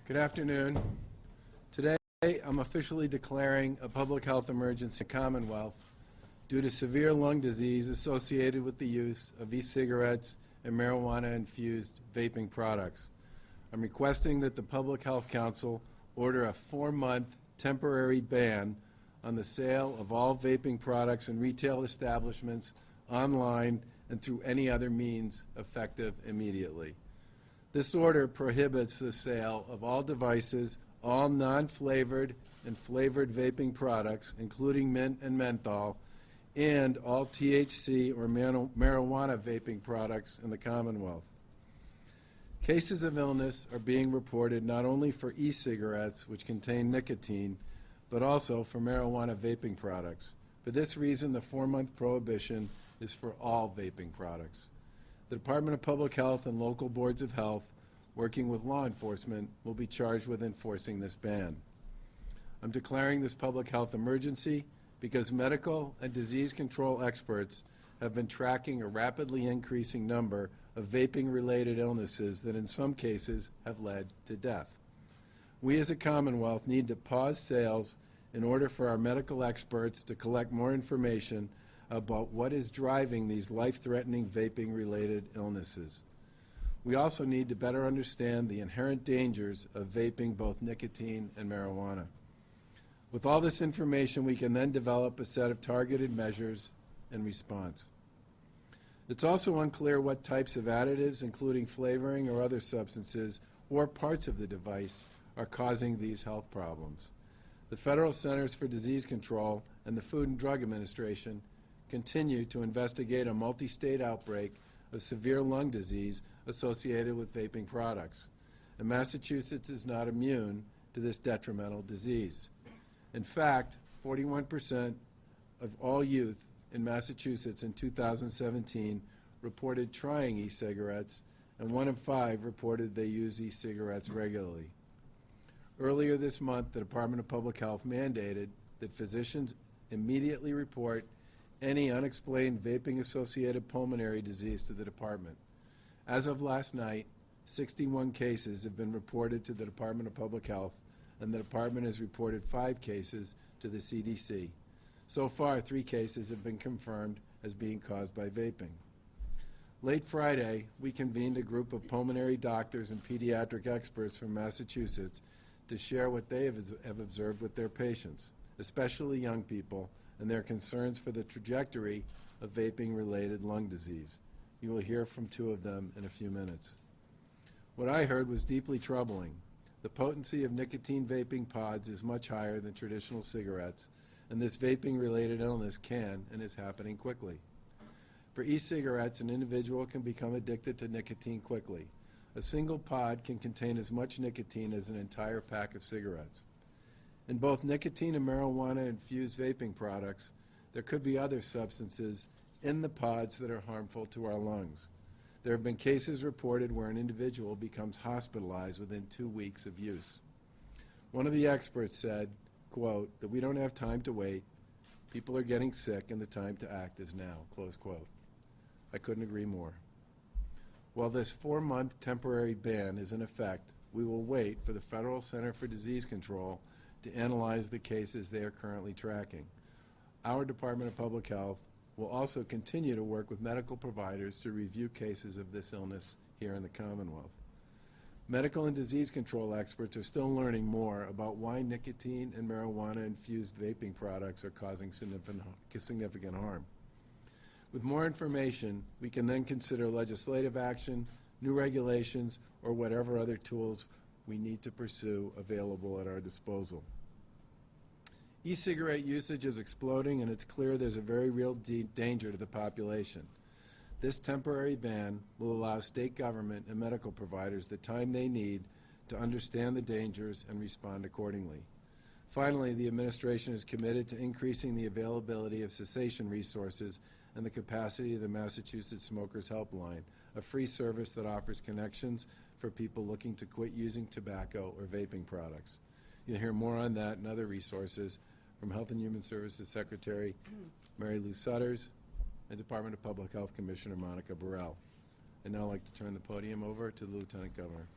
Good afternoon. Today, I'm officially declaring a public health emergency in the Commonwealth due to severe lung disease associated with the use of e-cigarettes and marijuana-infused vaping products. I'm requesting that the Public Health Council order a 4-month temporary ban on the sale of all vaping products in retail establishments, online, and through any other means effective immediately. This order prohibits the sale of all devices, all non-flavored and flavored vaping products, including mint and menthol, and all THC or marijuana vaping products in the Commonwealth. Cases of illness are being reported not only for e-cigarettes, which contain nicotine, but also for marijuana vaping products. For this reason, the 4-month prohibition is for all vaping products. The Department of Public Health and local boards of health, working with law enforcement, will be charged with enforcing this ban. I'm declaring this public health emergency because medical and disease control experts have been tracking a rapidly increasing number of vaping-related illnesses that in some cases have led to death. We as a Commonwealth need to pause sales in order for our medical experts to collect more information about what is driving these life-threatening vaping-related illnesses. We also need to better understand the inherent dangers of vaping both nicotine and marijuana. With all this information, we can then develop a set of targeted measures and response. It's also unclear what types of additives, including flavoring or other substances, or parts of the device are causing these health problems. The Federal Centers for Disease Control and the Food and Drug Administration continue to investigate a multi-state outbreak of severe lung disease associated with vaping products. And Massachusetts is not immune to this detrimental disease. In fact, 41% of all youth in Massachusetts in 2017 reported trying e-cigarettes, and 1 in 5 reported they use e-cigarettes regularly. Earlier this month, the Department of Public Health mandated that physicians immediately report any unexplained vaping-associated pulmonary disease to the department. As of last night, 61 cases have been reported to the Department of Public Health, and the department has reported 5 cases to the CDC. So far, 3 cases have been confirmed as being caused by vaping. Late Friday, we convened a group of pulmonary doctors and pediatric experts from Massachusetts to share what they have observed with their patients, especially young people, and their concerns for the trajectory of vaping-related lung disease. You will hear from 2 of them in a few minutes. What I heard was deeply troubling. The potency of nicotine vaping pods is much higher than traditional cigarettes, and this vaping-related illness can and is happening quickly. For e-cigarettes, an individual can become addicted to nicotine quickly. A single pod can contain as much nicotine as an entire pack of cigarettes. In both nicotine and marijuana-infused vaping products, there could be other substances in the pods that are harmful to our lungs. There have been cases reported where an individual becomes hospitalized within 2 weeks of use. One of the experts said, quote, that we don't have time to wait, people are getting sick, and the time to act is now, close quote. I couldn't agree more. While this 4-month temporary ban is in effect, we will wait for the Federal Center for Disease Control to analyze the cases they are currently tracking. Our Department of Public Health will also continue to work with medical providers to review cases of this illness here in the Commonwealth. Medical and disease control experts are still learning more about why nicotine and marijuana-infused vaping products are causing significant harm. With more information, we can then consider legislative action, new regulations, or whatever other tools we need to pursue available at our disposal. E-cigarette usage is exploding, and it's clear there's a very real danger to the population. This temporary ban will allow state government and medical providers the time they need to understand the dangers and respond accordingly. Finally, the administration is committed to increasing the availability of cessation resources and the capacity of the Massachusetts Smokers Helpline, a free service that offers connections for people looking to quit using tobacco or vaping products. You'll hear more on that and other resources from Health and Human Services Secretary Mary Lou Sutters and Department of Public Health Commissioner Monica Burrell. I'd now like to turn the podium over to the Lieutenant Governor.